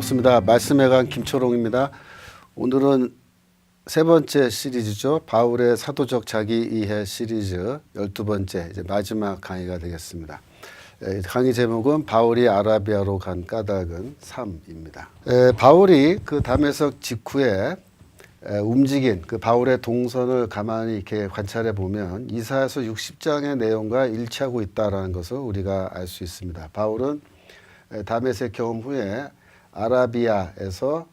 반갑습니다. 말씀에 간 김초롱입니다. 오늘은 세 번째 시리즈죠. 바울의 사도적 자기 이해 시리즈 12번째 이제 마지막 강의가 되겠습니다. 강의 제목은 바울이 아라비아로 간 까닭은 3입니다. 바울이 그 다메섹 직후에 움직인 그 바울의 동선을 가만히 이렇게 관찰해 보면 이사야서 60장의 내용과 일치하고 있다라는 것을 우리가 알 수 있습니다. 바울은 다메섹 경험 후에 아라비아에서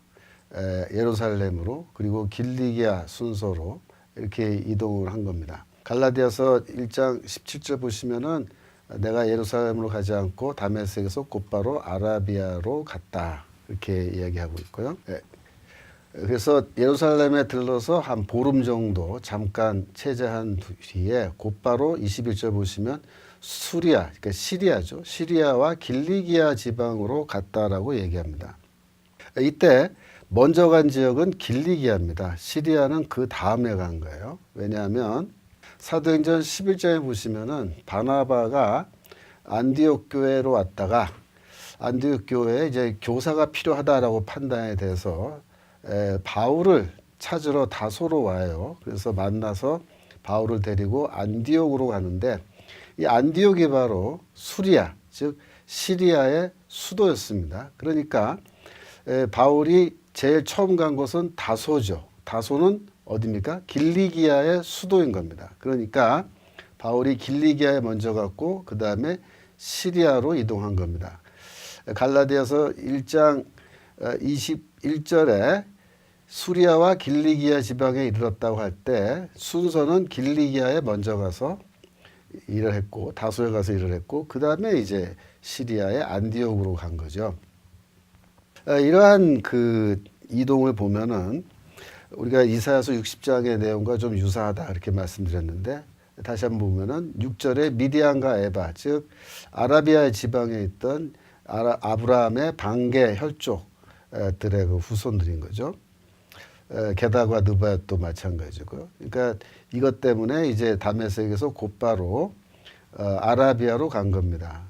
예루살렘으로 그리고 길리기아 순서로 이렇게 이동을 한 겁니다. 갈라디아서 1장 17절 보시면은 내가 예루살렘으로 가지 않고 다메섹에서 곧바로 아라비아로 갔다 이렇게 이야기하고 있고요. 그래서 예루살렘에 들러서 한 보름 정도 잠깐 체제한 뒤에 곧바로 21절 보시면 수리아, 그러니까 시리아죠. 시리아와 길리기아 지방으로 갔다라고 얘기합니다. 이때 먼저 간 지역은 길리기아입니다. 시리아는 그 다음에 간 거예요. 왜냐하면 사도행전 11장에 보시면은 바나바가 안디옥 교회로 왔다가 안디옥 교회에 이제 교사가 필요하다라고 판단에 대해서 바울을 찾으러 다소로 와요. 그래서 만나서 바울을 데리고 안디옥으로 가는데 이 안디옥이 바로 수리아, 즉 시리아의 수도였습니다. 그러니까 바울이 제일 처음 간 곳은 다소죠. 다소는 어디입니까? 길리기아의 수도인 겁니다. 그러니까 바울이 길리기아에 먼저 갔고 그 다음에 시리아로 이동한 겁니다. 갈라디아서 1장 21절에 수리아와 길리기아 지방에 이르렀다고 할 때 순서는 길리기아에 먼저 가서 일을 했고 다소에 가서 일을 했고 그 다음에 이제 시리아의 안디옥으로 간 거죠. 이러한 그 이동을 보면은 우리가 이사야서 60장의 내용과 좀 유사하다 이렇게 말씀드렸는데 다시 한번 보면은 6절에 미디안과 에바 즉 아라비아 지방에 있던 아브라함의 방계 혈족들의 그 후손들인 거죠. 게다과 느바도 마찬가지고요. 그러니까 이것 때문에 이제 다메섹에서 곧바로 아라비아로 간 겁니다.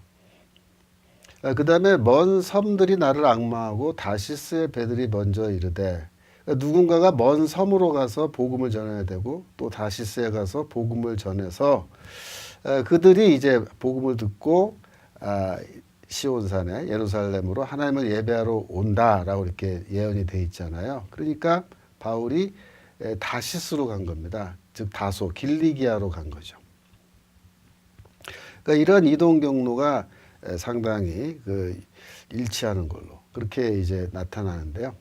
그 다음에 먼 섬들이 나를 앙망하고 다시스의 배들이 먼저 이르되 누군가가 먼 섬으로 가서 복음을 전해야 되고 또 다시스에 가서 복음을 전해서 그들이 이제 복음을 듣고 시온산에 예루살렘으로 하나님을 예배하러 온다라고 이렇게 예언이 돼 있잖아요. 그러니까 바울이 다시스로 간 겁니다. 즉 다소 길리기아로 간 거죠. 그러니까 이런 이동 경로가 상당히 그 일치하는 걸로 그렇게 이제 나타나는데요.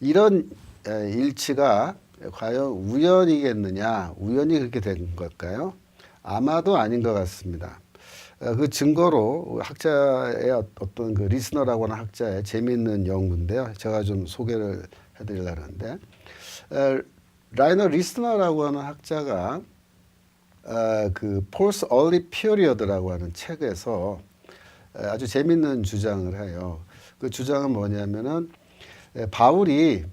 이런 일치가 과연 우연이겠느냐? 우연히 그렇게 된 걸까요? 아마도 아닌 것 같습니다. 그 증거로 학자의 어떤 그 리스너라고 하는 학자의 재미있는 연구인데요. 제가 좀 소개를 해드리려고 하는데 라이너 리스너라고 하는 학자가 그 Paul's Early Period라고 하는 책에서 아주 재미있는 주장을 해요. 그 주장은 뭐냐면은 바울이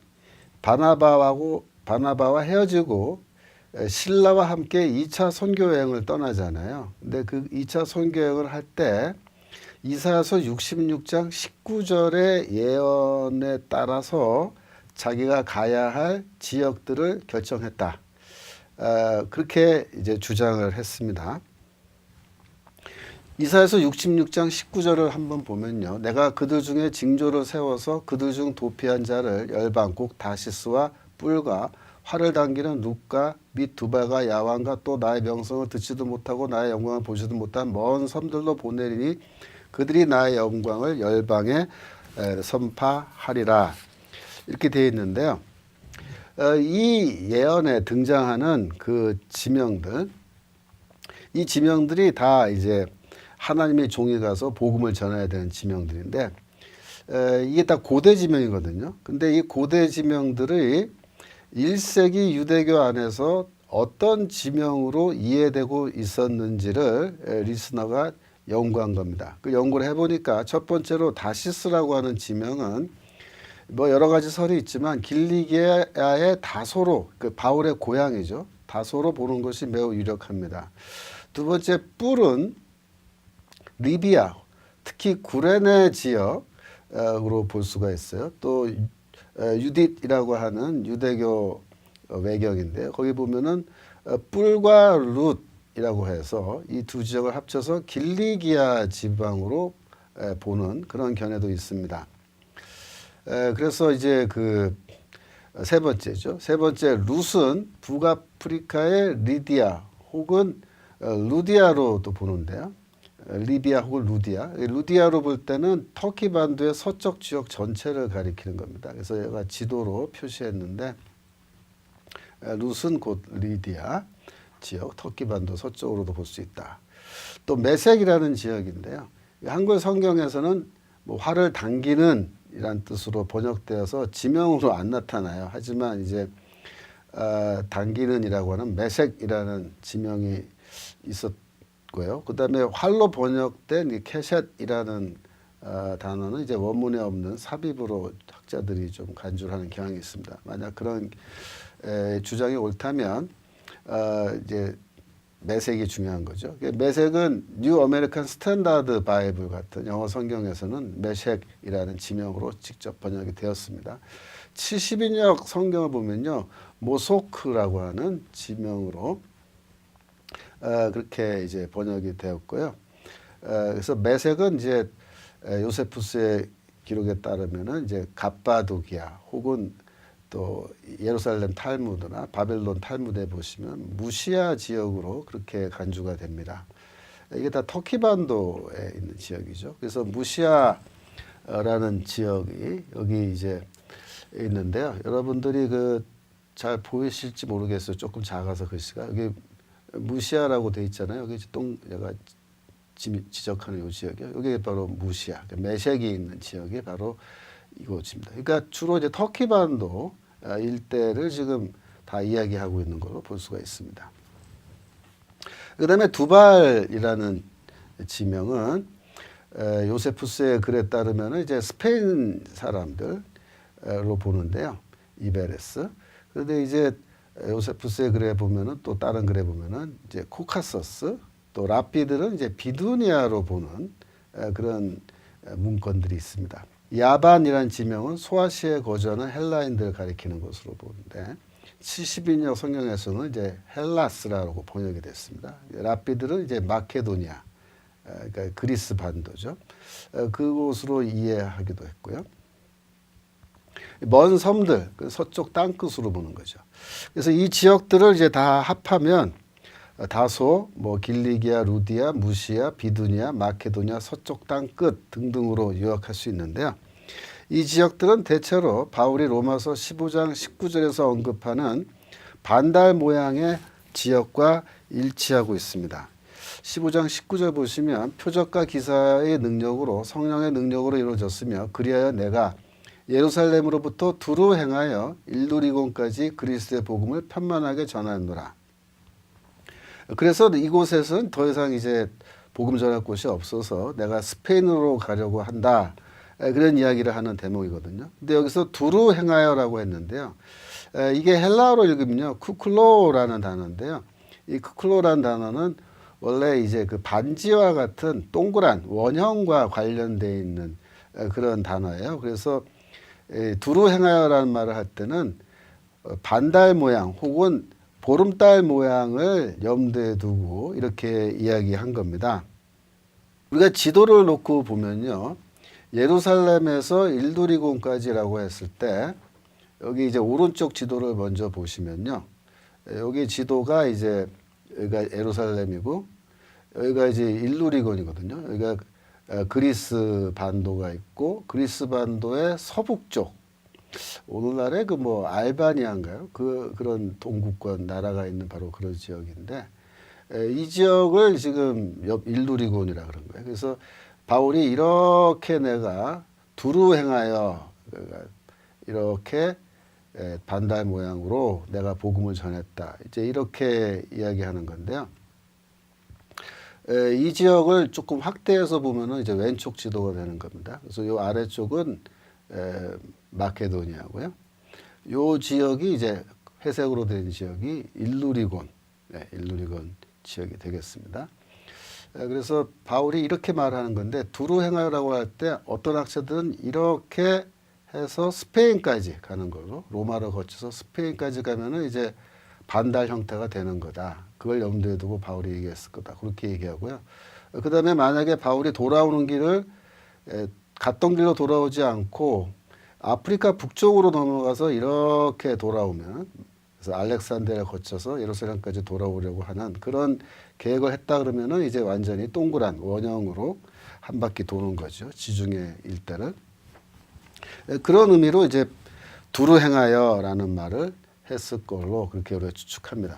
바나바와 헤어지고 실라와 함께 2차 선교 여행을 떠나잖아요. 근데 그 2차 선교 여행을 할 때 이사야서 66장 19절의 예언에 따라서 자기가 가야 할 지역들을 결정했다. 그렇게 이제 주장을 했습니다. 이사야서 66장 19절을 한번 보면요. 내가 그들 중에 징조를 세워서 그들 중 도피한 자를 열방 곧 다시스와 뿔과 활을 당기는 룻과 및 두발과 야완과 또 나의 명성을 듣지도 못하고 나의 영광을 보지도 못한 먼 섬들로 보내리니 그들이 나의 영광을 열방에 선파하리라. 이렇게 되어 있는데요. 이 예언에 등장하는 그 지명들, 이 지명들이 다 이제 하나님의 종이 가서 복음을 전해야 되는 지명들인데 이게 다 고대 지명이거든요. 근데 이 고대 지명들이 1세기 유대교 안에서 어떤 지명으로 이해되고 있었는지를 리스너가 연구한 겁니다. 그 연구를 해보니까 첫 번째로 다시스라고 하는 지명은 뭐 여러 가지 설이 있지만 길리기아의 다소로 그 바울의 고향이죠. 다소로 보는 것이 매우 유력합니다. 두 번째 뿔은 리비아, 특히 구레네 지역 으로 볼 수가 있어요. 또 유딧이라고 하는 유대교 외경인데요. 거기 보면은 뿔과 룻이라고 해서 이 두 지역을 합쳐서 길리기아 지방으로 보는 그런 견해도 있습니다. 그래서 이제 그 세 번째죠. 세 번째 룻은 북아프리카의 리디아 혹은 루디아로도 보는데요. 리비아 혹은 루디아. 루디아로 볼 때는 터키 반도의 서쪽 지역 전체를 가리키는 겁니다. 그래서 얘가 지도로 표시했는데 룻은 곧 리디아 지역, 터키 반도 서쪽으로도 볼 수 있다. 또 메색이라는 지역인데요. 한글 성경에서는 뭐 활을 당기는 이란 뜻으로 번역되어서 지명으로 안 나타나요. 하지만 이제 당기는이라고 하는 메색이라는 지명이 있었고요. 그 다음에 활로 번역된 이 캐셋이라는 단어는 이제 원문에 없는 삽입으로 학자들이 좀 간주를 하는 경향이 있습니다. 만약 그런 주장이 옳다면 이제 매색이 중요한 거죠. 매색은 뉴 아메리칸 스탠다드 바이블 같은 영어 성경에서는 메색이라는 지명으로 직접 번역이 되었습니다. 70인역 성경을 보면요, 모소크라고 하는 지명으로 그렇게 이제 번역이 되었고요. 그래서 메색은 이제 요세푸스의 기록에 따르면은 이제 갑바도기아 혹은 또 예루살렘 탈무드나 바벨론 탈무드에 보시면 무시아 지역으로 그렇게 간주가 됩니다. 이게 다 터키 반도에 있는 지역이죠. 그래서 무시아라는 지역이 여기 이제 있는데요. 여러분들이 그 잘 보이실지 모르겠어요. 조금 작아서 글씨가 여기 무시아라고 돼 있잖아요. 여기 얘가 지적하는 이 지역이요. 여기 바로 무시아, 메색이 있는 지역이 바로 이곳입니다. 그러니까 주로 이제 터키 반도 일대를 지금 다 이야기하고 있는 걸로 볼 수가 있습니다. 그다음에 두발이라는 지명은 요세푸스의 글에 따르면 이제 스페인 사람들로 보는데요. 이베레스. 그런데 이제 요세푸스의 글에 보면은 또 다른 글에 보면은 이제 코카서스 또 라피들은 이제 비두니아로 보는 그런 문건들이 있습니다. 야반이라는 지명은 소아시아에 거주하는 헬라인들을 가리키는 것으로 보는데 70인역 성경에서는 이제 헬라스라고 번역이 됐습니다. 라피들은 이제 마케도니아, 그러니까 그리스 반도죠. 그곳으로 이해하기도 했고요. 먼 섬들, 서쪽 땅끝으로 보는 거죠. 그래서 이 지역들을 이제 다 합하면 다소, 뭐 길리기아, 루디아, 무시아, 비두니아, 마케도니아, 서쪽 땅끝 등등으로 요약할 수 있는데요. 이 지역들은 대체로 바울이 로마서 15장 19절에서 언급하는 반달 모양의 지역과 일치하고 있습니다. 15장 19절 보시면 표적과 기사의 능력으로 성령의 능력으로 이루어졌으며 그리하여 내가 예루살렘으로부터 두루 행하여 일루리곤까지 그리스도의 복음을 편만하게 전하노라. 그래서 이곳에서는 더 이상 이제 복음 전할 곳이 없어서 내가 스페인으로 가려고 한다. 그런 이야기를 하는 대목이거든요. 근데 여기서 두루 행하여라고 했는데요. 이게 헬라어로 읽으면요. 쿠클로라는 단어인데요. 이 쿠클로라는 단어는 원래 이제 그 반지와 같은 동그란 원형과 관련되어 있는 그런 단어예요. 그래서 두루 행하여라는 말을 할 때는 반달 모양 혹은 보름달 모양을 염두에 두고 이렇게 이야기한 겁니다. 우리가 지도를 놓고 보면요. 예루살렘에서 일두리곤까지라고 했을 때 여기 이제 오른쪽 지도를 먼저 보시면요. 여기 지도가 이제 여기가 예루살렘이고 여기가 이제 일루리곤이거든요. 여기가 그리스 반도가 있고 그리스 반도의 서북쪽 오늘날의 그 뭐 알바니아인가요? 그런 동구권 나라가 있는 바로 그런 지역인데 이 지역을 지금 일루리곤이라 그런 거예요. 그래서 바울이 이렇게 내가 두루 행하여 이렇게 반달 모양으로 내가 복음을 전했다. 이제 이렇게 이야기하는 건데요. 이 지역을 조금 확대해서 보면은 이제 왼쪽 지도가 되는 겁니다. 그래서 이 아래쪽은 마케도니아고요. 이 지역이 이제 회색으로 된 지역이 일루리곤, 일루리곤 지역이 되겠습니다. 그래서 바울이 이렇게 말하는 건데 두루 행하여라고 할 때 어떤 학자들은 이렇게 해서 스페인까지 가는 거로 로마로 거쳐서 스페인까지 가면은 이제 반달 형태가 되는 거다. 그걸 염두에 두고 바울이 얘기했을 거다. 그렇게 얘기하고요. 그 다음에 만약에 바울이 돌아오는 길을 갔던 길로 돌아오지 않고 아프리카 북쪽으로 넘어가서 이렇게 돌아오면 그래서 알렉산드리아를 거쳐서 예루살렘까지 돌아오려고 하는 그런 계획을 했다 그러면은 이제 완전히 동그란 원형으로 한 바퀴 도는 거죠. 지중해 일대를. 그런 의미로 이제 두루 행하여라는 말을 했을 걸로 그렇게 우리가 추측합니다.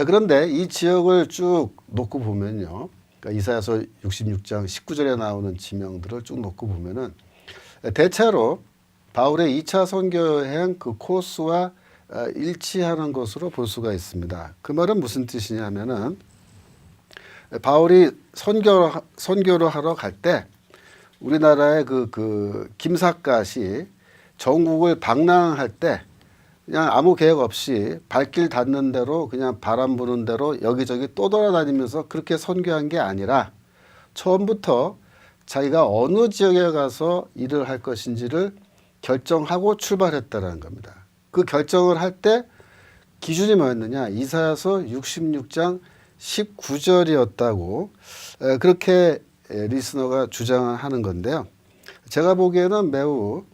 그런데 이 지역을 쭉 놓고 보면요. 그러니까 이사야서 66장 19절에 나오는 지명들을 쭉 놓고 보면은 대체로 바울의 2차 선교 여행 그 코스와 일치하는 것으로 볼 수가 있습니다. 그 말은 무슨 뜻이냐면은 바울이 선교를 하러 갈 때 우리나라의 그 김삿갓이 전국을 방랑할 때 그냥 아무 계획 없이 발길 닿는 대로 그냥 바람 부는 대로 여기저기 떠돌아다니면서 그렇게 선교한 게 아니라 처음부터 자기가 어느 지역에 가서 일을 할 것인지를 결정하고 출발했다는 겁니다. 그 결정을 할 때 기준이 뭐였느냐? 이사야서 66장 19절이었다고 그렇게 리스너가 주장하는 건데요. 제가 보기에는 매우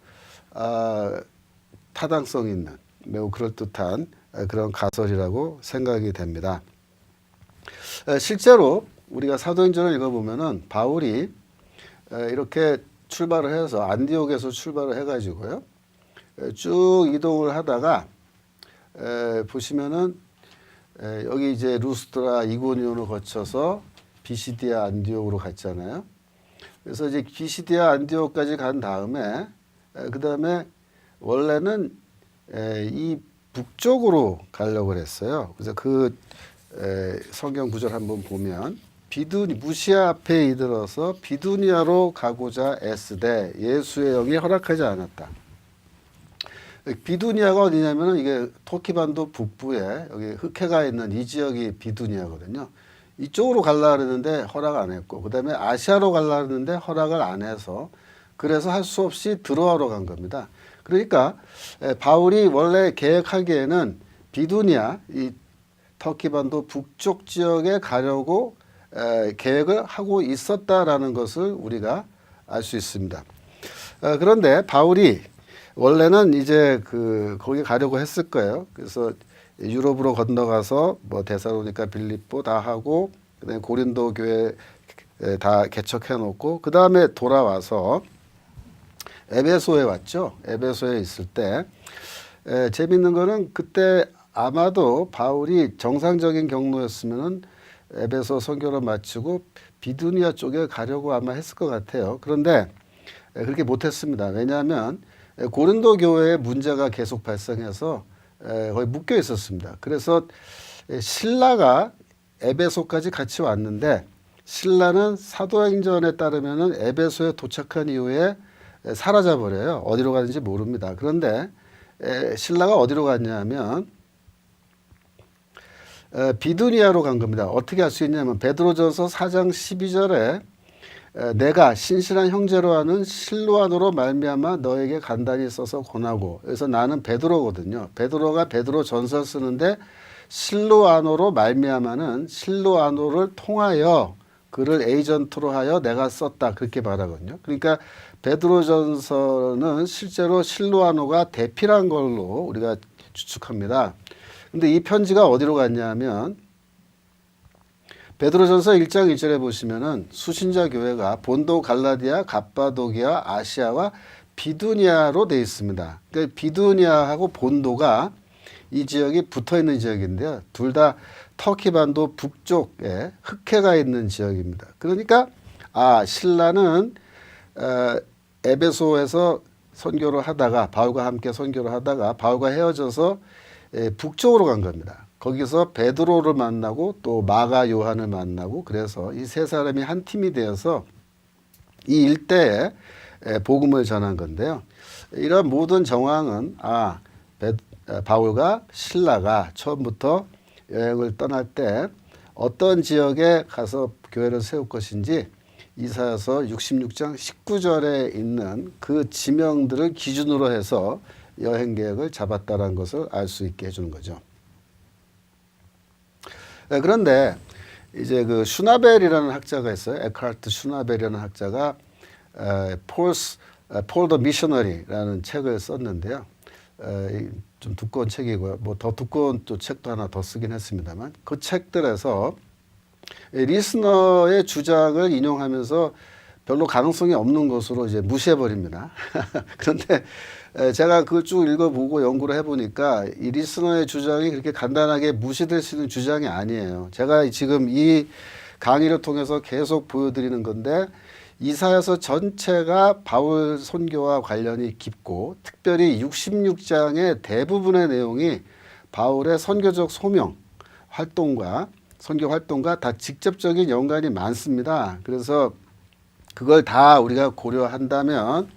타당성 있는 매우 그럴듯한 그런 가설이라고 생각이 됩니다. 실제로 우리가 사도행전을 읽어보면은 바울이 이렇게 출발을 해서 안디옥에서 출발을 해가지고요. 쭉 이동을 하다가 보시면은 여기 이제 루스드라 이고니온을 거쳐서 비시디아 안디옥으로 갔잖아요. 그래서 이제 비시디아 안디옥까지 간 다음에 그 다음에 원래는 이 북쪽으로 가려고 했어요. 그래서 그 성경 구절 한번 보면 무시아 앞에 이르러서 비두니아로 가고자 애쓰되 예수의 영이 허락하지 않았다. 비두니아가 어디냐면은 이게 터키반도 북부에 여기 흑해가 있는 이 지역이 비두니아거든요. 이쪽으로 가려고 했는데 허락 안 했고 그 다음에 아시아로 가려고 했는데 허락을 안 해서 그래서 할 수 없이 들어와러 간 겁니다. 그러니까 바울이 원래 계획하기에는 비두니아 이 터키반도 북쪽 지역에 가려고 계획을 하고 있었다라는 것을 우리가 알 수 있습니다. 그런데 바울이 원래는 이제 거기 가려고 했을 거예요. 그래서 유럽으로 건너가서 뭐 데살로니가, 빌립보 다 하고 그다음에 고린도 교회 다 개척해 놓고 그 다음에 돌아와서 에베소에 왔죠. 에베소에 있을 때 재밌는 거는 그때 아마도 바울이 정상적인 경로였으면은 에베소 선교를 마치고 비두니아 쪽에 가려고 아마 했을 것 같아요. 그런데 그렇게 못했습니다. 왜냐하면 고린도 교회에 문제가 계속 발생해서 거의 묶여 있었습니다. 그래서 신라가 에베소까지 같이 왔는데 신라는 사도행전에 따르면은 에베소에 도착한 이후에 사라져 버려요. 어디로 가는지 모릅니다. 그런데 신라가 어디로 갔냐면 비두니아로 간 겁니다. 어떻게 할 수 있냐면 베드로전서 4장 12절에 내가 신실한 형제로 하는 실로아노로 말미암아 너에게 간단히 써서 권하고 그래서 나는 베드로거든요. 베드로가 베드로 전서 쓰는데 실로아노로 말미암아는 실로아노를 통하여 그를 에이전트로 하여 내가 썼다 그렇게 말하거든요. 그러니까 베드로전서는 실제로 실로아노가 대필한 걸로 우리가 추측합니다. 근데 이 편지가 어디로 갔냐면 베드로전서 1장 1절에 보시면은 수신자 교회가 본도, 갈라디아, 갑바도기아, 아시아와 비두니아로 되어 있습니다. 그러니까 비두니아하고 본도가 이 지역이 붙어 있는 지역인데요. 둘 다 터키 반도 북쪽에 흑해가 있는 지역입니다. 그러니까 신라는 에베소에서 선교를 하다가 바울과 함께 선교를 하다가 바울과 헤어져서 북쪽으로 간 겁니다. 거기서 베드로를 만나고 또 마가 요한을 만나고 그래서 이 세 사람이 한 팀이 되어서 이 일대에 복음을 전한 건데요. 이런 모든 정황은 바울과 신라가 처음부터 여행을 떠날 때 어떤 지역에 가서 교회를 세울 것인지 이사야서 66장 19절에 있는 그 지명들을 기준으로 해서 여행 계획을 잡았다는 것을 알 수 있게 해주는 거죠. 그런데 이제 그 슈나벨이라는 학자가 있어요. 에크하르트 슈나벨이라는 학자가 폴 더 미셔너리라는 책을 썼는데요. 좀 두꺼운 책이고요. 뭐 더 두꺼운 또 책도 하나 더 쓰긴 했습니다만 그 책들에서 리스너의 주장을 인용하면서 별로 가능성이 없는 것으로 이제 무시해 버립니다. 그런데 제가 그걸 쭉 읽어보고 연구를 해보니까 이 리스너의 주장이 그렇게 간단하게 무시될 수 있는 주장이 아니에요. 제가 지금 이 강의를 통해서 계속 보여드리는 건데 이사야서 전체가 바울 선교와 관련이 깊고 특별히 66장의 대부분의 내용이 바울의 선교적 소명 활동과 선교 활동과 다 직접적인 연관이 많습니다. 그래서 그걸 다 우리가 고려한다면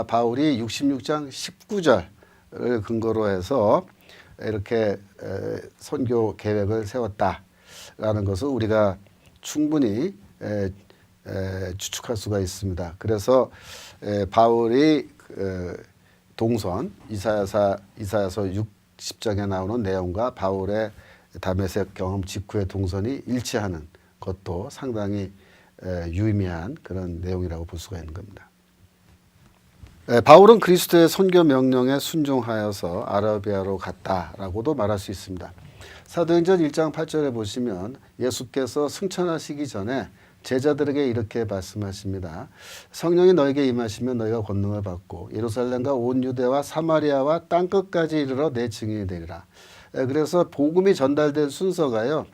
바울이 66장 19절을 근거로 해서 이렇게 선교 계획을 세웠다라는 것을 우리가 충분히 추측할 수가 있습니다. 그래서 바울이 동선 이사야서 60장에 나오는 내용과 바울의 다메섹 경험 직후의 동선이 일치하는 것도 상당히 유의미한 그런 내용이라고 볼 수가 있는 겁니다. 바울은 그리스도의 선교 명령에 순종하여서 아라비아로 갔다라고도 말할 수 있습니다. 사도행전 1장 8절에 보시면 예수께서 승천하시기 전에 제자들에게 이렇게 말씀하십니다. 성령이 너에게 임하시면 너희가 권능을 받고 예루살렘과 온 유대와 사마리아와 땅끝까지 이르러 내 증인이 되리라. 그래서 복음이 전달된 순서가요.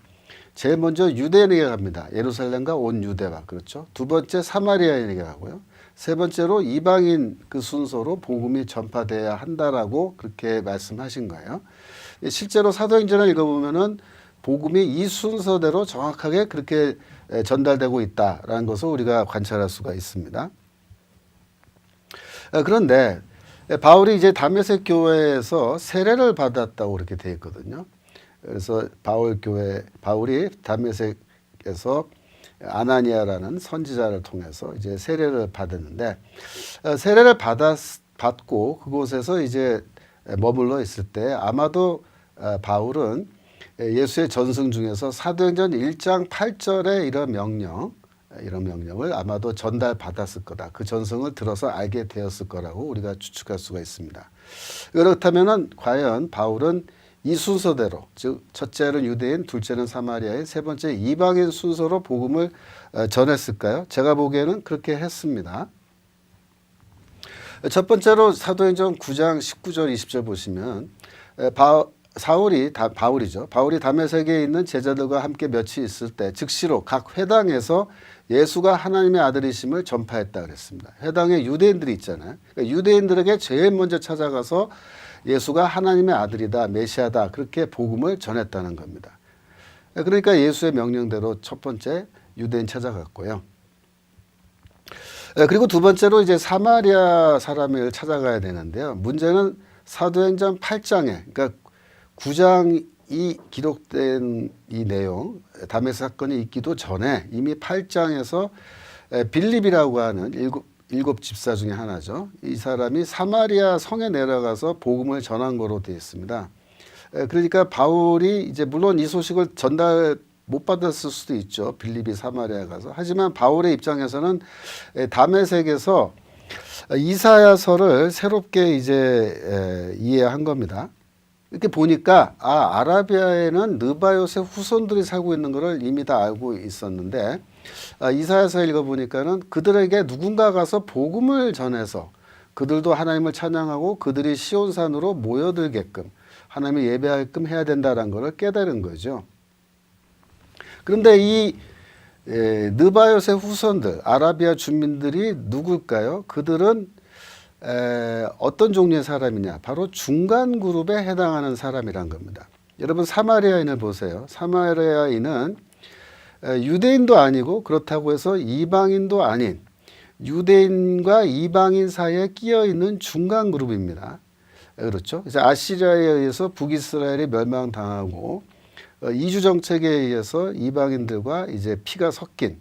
제일 먼저 유대인에게 갑니다. 예루살렘과 온 유대와 그렇죠. 두 번째 사마리아인에게 가고요. 세 번째로 이방인 그 순서로 복음이 전파돼야 한다라고 그렇게 말씀하신 거예요. 실제로 사도행전을 읽어보면은 복음이 이 순서대로 정확하게 그렇게 전달되고 있다라는 것을 우리가 관찰할 수가 있습니다. 그런데 바울이 이제 다메섹 교회에서 세례를 받았다고 그렇게 되어 있거든요. 그래서 바울이 다메섹에서 아나니아라는 선지자를 통해서 이제 세례를 받았는데 세례를 받고 그곳에서 이제 머물러 있을 때 아마도 바울은 예수의 전승 중에서 사도행전 1장 8절의 이런 명령을 아마도 전달받았을 거다. 그 전승을 들어서 알게 되었을 거라고 우리가 추측할 수가 있습니다. 그렇다면은 과연 바울은 이 순서대로 즉 첫째는 유대인, 둘째는 사마리아인, 세 번째 이방인 순서로 복음을 전했을까요? 제가 보기에는 그렇게 했습니다. 첫 번째로 사도행전 9장 19절 20절 보시면 바울이 다메섹에 있는 제자들과 함께 며칠 있을 때 즉시로 각 회당에서 예수가 하나님의 아들이심을 전파했다 그랬습니다. 회당에 유대인들이 있잖아요. 그러니까 유대인들에게 제일 먼저 찾아가서 예수가 하나님의 아들이다, 메시아다 그렇게 복음을 전했다는 겁니다. 그러니까 예수의 명령대로 첫 번째 유대인 찾아갔고요. 그리고 두 번째로 이제 사마리아 사람을 찾아가야 되는데요. 문제는 사도행전 8장에 그러니까 9장이 기록된 이 내용 다메섹 사건이 있기도 전에 이미 8장에서 빌립이라고 하는 일곱 집사 중에 하나죠. 이 사람이 사마리아 성에 내려가서 복음을 전한 거로 되어 있습니다. 그러니까 바울이 이제 물론 이 소식을 전달 못 받았을 수도 있죠. 빌립이 사마리아 가서. 하지만 바울의 입장에서는 다메섹에서 이사야서를 새롭게 이제 이해한 겁니다. 이렇게 보니까 아라비아에는 느바요스의 후손들이 살고 있는 것을 이미 다 알고 있었는데 이사야서 읽어보니까는 그들에게 누군가 가서 복음을 전해서 그들도 하나님을 찬양하고 그들이 시온산으로 모여들게끔 하나님을 예배하게끔 해야 된다는 것을 깨달은 거죠. 그런데 이 느바요스의 후손들 아라비아 주민들이 누굴까요? 그들은 어떤 종류의 사람이냐? 바로 중간 그룹에 해당하는 사람이란 겁니다. 여러분 사마리아인을 보세요. 사마리아인은 유대인도 아니고 그렇다고 해서 이방인도 아닌 유대인과 이방인 사이에 끼어 있는 중간 그룹입니다. 그렇죠? 그래서 아시리아에 의해서 북이스라엘이 멸망당하고 이주 정책에 의해서 이방인들과 이제 피가 섞인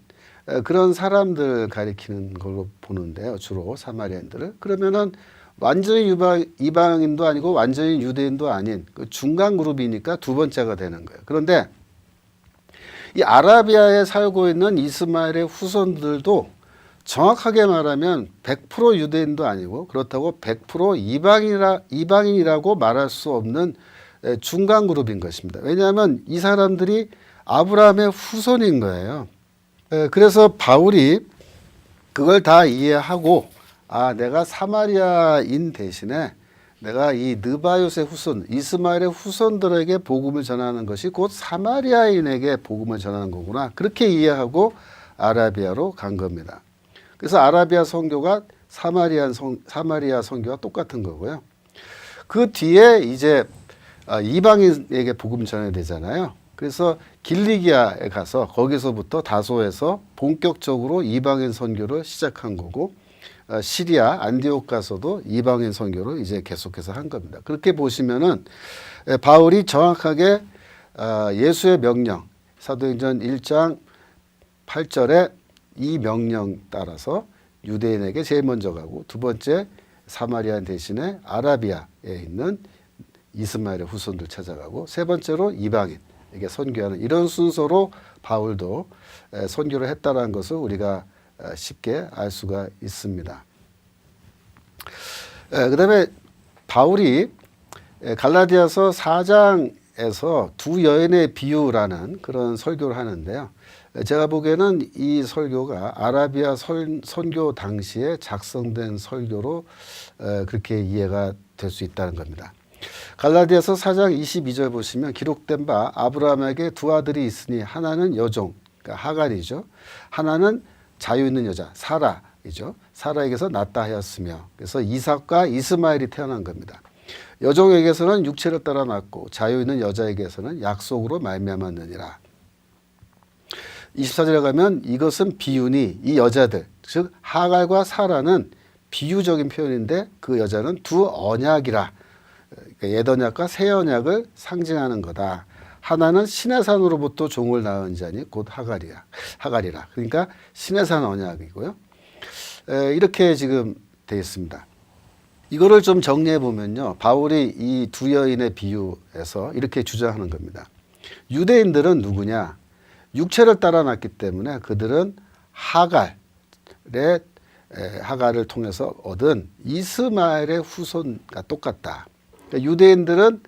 그런 사람들 가리키는 걸로 보는데요. 주로 사마리아인들을. 그러면은 완전히 이방인도 아니고 완전히 유대인도 아닌 그 중간 그룹이니까 두 번째가 되는 거예요. 그런데 이 아라비아에 살고 있는 이스마엘의 후손들도 정확하게 말하면 100% 유대인도 아니고 그렇다고 100% 이방인이라고 말할 수 없는 중간 그룹인 것입니다. 왜냐하면 이 사람들이 아브라함의 후손인 거예요. 그래서 바울이 그걸 다 이해하고 내가 사마리아인 대신에 내가 이 느바요스의 후손, 이스마엘의 후손들에게 복음을 전하는 것이 곧 사마리아인에게 복음을 전하는 거구나. 그렇게 이해하고 아라비아로 간 겁니다. 그래서 아라비아 선교가 사마리아 선교와 똑같은 거고요. 그 뒤에 이제 이방인에게 복음 전해야 되잖아요. 그래서 길리기아에 가서 거기서부터 다소에서 본격적으로 이방인 선교를 시작한 거고 시리아 안디옥 가서도 이방인 선교를 이제 계속해서 한 겁니다. 그렇게 보시면은 바울이 정확하게 예수의 명령 사도행전 1장 8절에 이 명령 따라서 유대인에게 제일 먼저 가고 두 번째 사마리아인 대신에 아라비아에 있는 이스마엘의 후손들 찾아가고 세 번째로 이방인에게 선교하는 이런 순서로 바울도 선교를 했다는 것을 우리가 쉽게 알 수가 있습니다. 그 다음에 바울이 갈라디아서 4장에서 두 여인의 비유라는 그런 설교를 하는데요. 제가 보기에는 이 설교가 아라비아 선교 당시에 작성된 설교로 그렇게 이해가 될 수 있다는 겁니다. 갈라디아서 4장 22절 보시면 기록된 바 아브라함에게 두 아들이 있으니 하나는 여종, 그러니까 하갈이죠. 하나는 자유 있는 여자, 사라이죠. 사라에게서 낳다 하였으며 그래서 이삭과 이스마엘이 태어난 겁니다. 여종에게서는 육체를 따라 낳고 자유 있는 여자에게서는 약속으로 말미암았느니라. 24절에 가면 이것은 비유니 이 여자들, 즉 하갈과 사라는 비유적인 표현인데 그 여자는 두 언약이라. 옛 언약과 새 언약을 상징하는 거다. 하나는 시내산으로부터 종을 낳은 자니 곧 하갈이라. 그러니까 시내산 언약이고요. 이렇게 지금 되어 있습니다. 이거를 좀 정리해 보면요. 바울이 이 두 여인의 비유에서 이렇게 주장하는 겁니다. 유대인들은 누구냐? 육체를 따라 났기 때문에 그들은 하갈을 통해서 얻은 이스마엘의 후손과 똑같다. 그러니까 유대인들은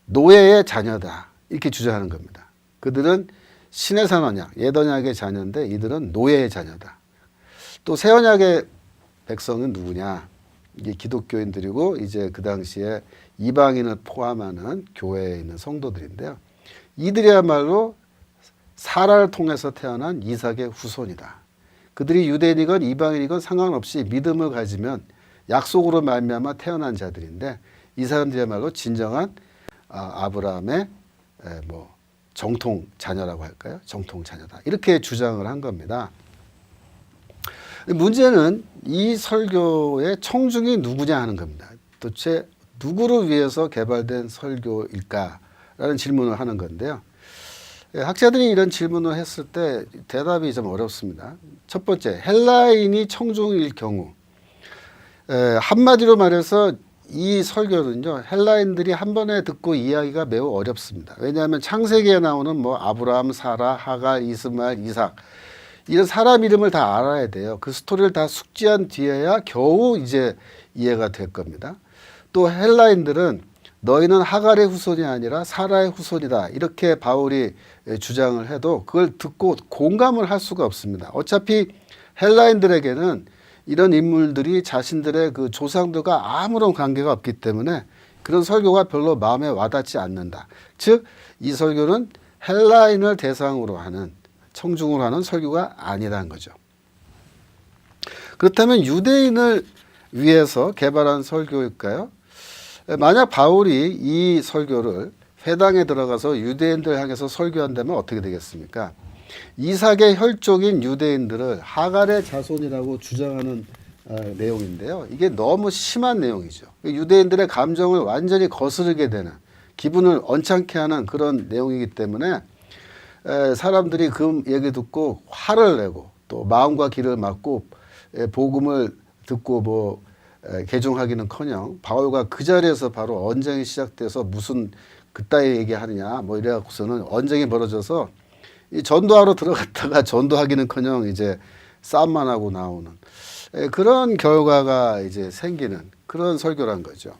노예의 자녀다. 이렇게 주장하는 겁니다. 그들은 시내산 언약, 옛 언약의 자녀인데 이들은 노예의 자녀다. 또 새 언약의 백성은 누구냐? 이게 기독교인들이고 이제 그 당시에 이방인을 포함하는 교회에 있는 성도들인데요. 이들이야말로 사라를 통해서 태어난 이삭의 후손이다. 그들이 유대인이건 이방인이건 상관없이 믿음을 가지면 약속으로 말미암아 태어난 자들인데 이 사람들이야말로 진정한 아브라함의 정통 자녀라고 할까요? 정통 자녀다. 이렇게 주장을 한 겁니다. 문제는 이 설교의 청중이 누구냐 하는 겁니다. 도대체 누구를 위해서 개발된 설교일까라는 질문을 하는 건데요. 학자들이 이런 질문을 했을 때 대답이 좀 어렵습니다. 첫 번째, 헬라인이 청중일 경우 한마디로 말해서 이 설교는요, 헬라인들이 한 번에 듣고 이해하기가 매우 어렵습니다. 왜냐하면 창세기에 나오는 아브라함, 사라, 하갈, 이스마엘, 이삭 이런 사람 이름을 다 알아야 돼요. 그 스토리를 다 숙지한 뒤에야 겨우 이제 이해가 될 겁니다. 또 헬라인들은 너희는 하갈의 후손이 아니라 사라의 후손이다. 이렇게 바울이 주장을 해도 그걸 듣고 공감을 할 수가 없습니다. 어차피 헬라인들에게는 이런 인물들이 자신들의 그 조상들과 아무런 관계가 없기 때문에 그런 설교가 별로 마음에 와닿지 않는다. 즉, 이 설교는 헬라인을 대상으로 하는 청중으로 하는 설교가 아니라는 거죠. 그렇다면 유대인을 위해서 개발한 설교일까요? 만약 바울이 이 설교를 회당에 들어가서 유대인들 향해서 설교한다면 어떻게 되겠습니까? 이삭의 혈족인 유대인들을 하갈의 자손이라고 주장하는 내용인데요. 이게 너무 심한 내용이죠. 유대인들의 감정을 완전히 거스르게 되는 기분을 언짢게 하는 그런 내용이기 때문에 사람들이 그 얘기 듣고 화를 내고 또 마음과 귀를 막고 복음을 듣고 개종하기는커녕 바울과 그 자리에서 바로 언쟁이 시작돼서 무슨 그따위 얘기하느냐 이래갖고서는 언쟁이 벌어져서 이 전도하러 들어갔다가 전도하기는커녕 이제 싸움만 하고 나오는 그런 결과가 이제 생기는 그런 설교란 거죠.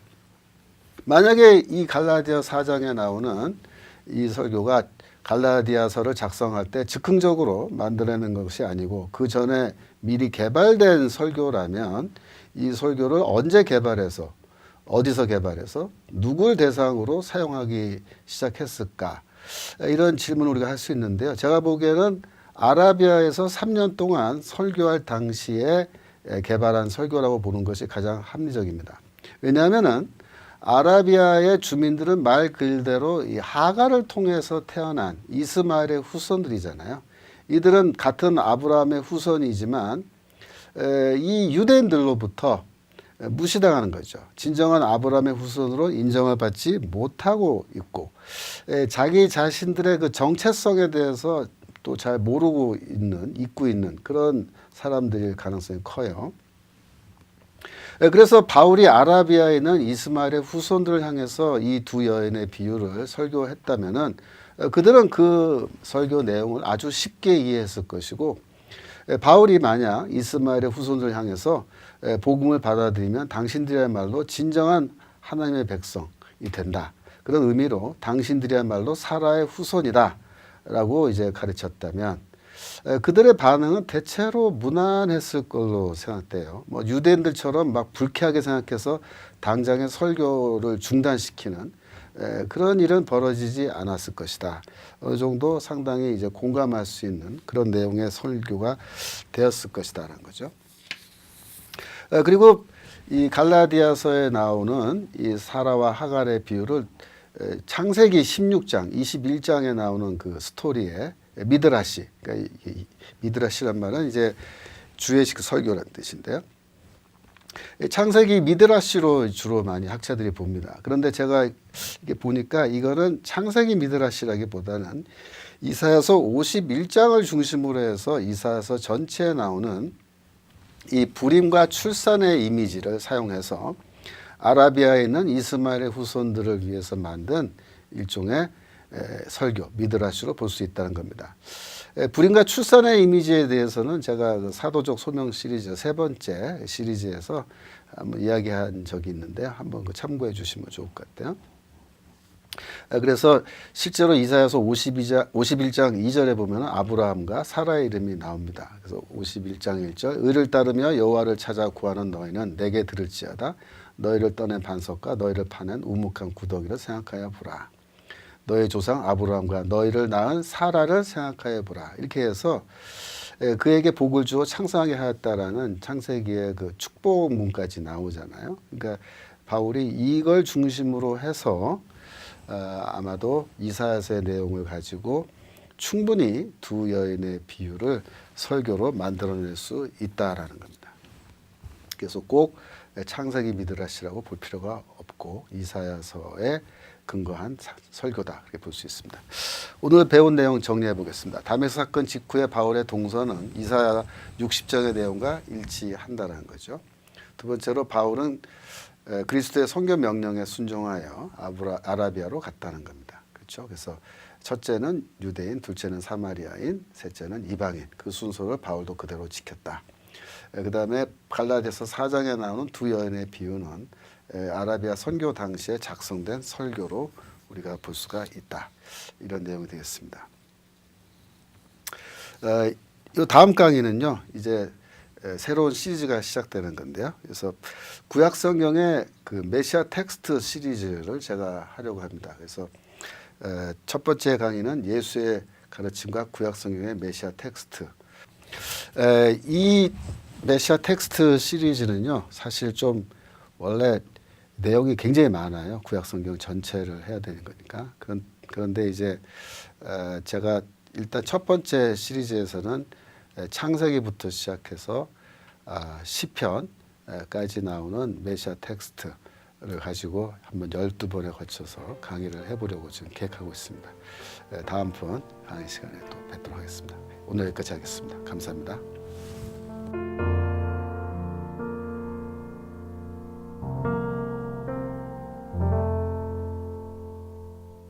만약에 이 갈라디아 4장에 나오는 이 설교가 갈라디아서를 작성할 때 즉흥적으로 만들어낸 것이 아니고 그 전에 미리 개발된 설교라면 이 설교를 언제 개발해서 어디서 개발해서 누굴 대상으로 사용하기 시작했을까? 이런 질문을 우리가 할 수 있는데요. 제가 보기에는 아라비아에서 3년 동안 설교할 당시에 개발한 설교라고 보는 것이 가장 합리적입니다. 왜냐하면은 아라비아의 주민들은 말 그대로 이 하갈을 통해서 태어난 이스마엘의 후손들이잖아요. 이들은 같은 아브라함의 후손이지만 이 유대인들로부터 무시당하는 거죠. 진정한 아브라함의 후손으로 인정을 받지 못하고 있고 자기 자신들의 그 정체성에 대해서 또 잘 모르고 잊고 있는 그런 사람들일 가능성이 커요. 그래서 바울이 아라비아에 있는 이스마엘의 후손들을 향해서 이 두 여인의 비유를 설교했다면은 그들은 그 설교 내용을 아주 쉽게 이해했을 것이고 바울이 만약 이스마엘의 후손들을 향해서 복음을 받아들이면 당신들이야말로 진정한 하나님의 백성이 된다. 그런 의미로 당신들이야말로 사라의 후손이다 라고 이제 가르쳤다면 그들의 반응은 대체로 무난했을 걸로 생각돼요. 유대인들처럼 막 불쾌하게 생각해서 당장의 설교를 중단시키는 그런 일은 벌어지지 않았을 것이다. 어느 정도 상당히 이제 공감할 수 있는 그런 내용의 설교가 되었을 것이다라는 거죠. 그리고 이 갈라디아서에 나오는 이 사라와 하갈의 비유를 창세기 16장, 21장에 나오는 그 스토리에 미드라시, 그러니까 이 미드라시란 말은 이제 주의식 설교라는 뜻인데요. 창세기 미드라시로 주로 많이 학자들이 봅니다. 그런데 제가 이게 보니까 이거는 창세기 미드라시라기보다는 이사야서 51장을 중심으로 해서 이사야서 전체에 나오는 이 불임과 출산의 이미지를 사용해서 아라비아에 있는 이스마엘의 후손들을 위해서 만든 일종의 설교, 미드라시로 볼 수 있다는 겁니다. 불임과 출산의 이미지에 대해서는 제가 그 사도적 소명 시리즈 3번째 시리즈에서 한번 이야기한 적이 있는데 한번 참고해 주시면 좋을 것 같아요. 그래서 실제로 이사야서 51장 2절에 보면 아브라함과 사라의 이름이 나옵니다. 그래서 51장 1절 의를 따르며 여호와를 찾아 구하는 너희는 내게 들을지어다. 너희를 떠낸 반석과 너희를 파낸 우묵한 구더기를 생각하여 보라. 너희 조상 아브라함과 너희를 낳은 사라를 생각하여 보라. 이렇게 해서 그에게 복을 주어 창성하게 하였다라는 창세기의 그 축복문까지 나오잖아요. 그러니까 바울이 이걸 중심으로 해서 아마도 이사야서의 내용을 가지고 충분히 두 여인의 비유를 설교로 만들어낼 수 있다라는 겁니다. 그래서 꼭 창세기 미드라시라고 볼 필요가 없고 이사야서에 근거한 설교다 그렇게 볼 수 있습니다. 오늘 배운 내용 정리해 보겠습니다. 다메섹 사건 직후에 바울의 동서는 이사야 60장의 내용과 일치한다는 거죠. 두 번째로 바울은 그리스도의 선교 명령에 순종하여 아라비아로 갔다는 겁니다. 그렇죠? 그래서 첫째는 유대인, 둘째는 사마리아인, 셋째는 이방인. 그 순서를 바울도 그대로 지켰다. 그 다음에 갈라디아서 4장에 나오는 두 여인의 비유는 아라비아 선교 당시에 작성된 설교로 우리가 볼 수가 있다. 이런 내용이 되겠습니다. 이 다음 강의는요, 이제 새로운 시리즈가 시작되는 건데요. 그래서 구약 성경의 그 메시아 텍스트 시리즈를 제가 하려고 합니다. 그래서 첫 번째 강의는 예수의 가르침과 구약 성경의 메시아 텍스트. 이 메시아 텍스트 시리즈는요, 사실 좀 원래 내용이 굉장히 많아요. 구약 성경 전체를 해야 되는 거니까. 그런데 이제 제가 일단 첫 번째 시리즈에서는 창세기부터 시작해서 시편까지 나오는 메시아 텍스트 가지고 한번 12번에 걸쳐서 강의를 해보려고 지금 계획하고 있습니다. 다음번 강의 시간에 또 뵙도록 하겠습니다. 오늘 여기까지 하겠습니다. 감사합니다.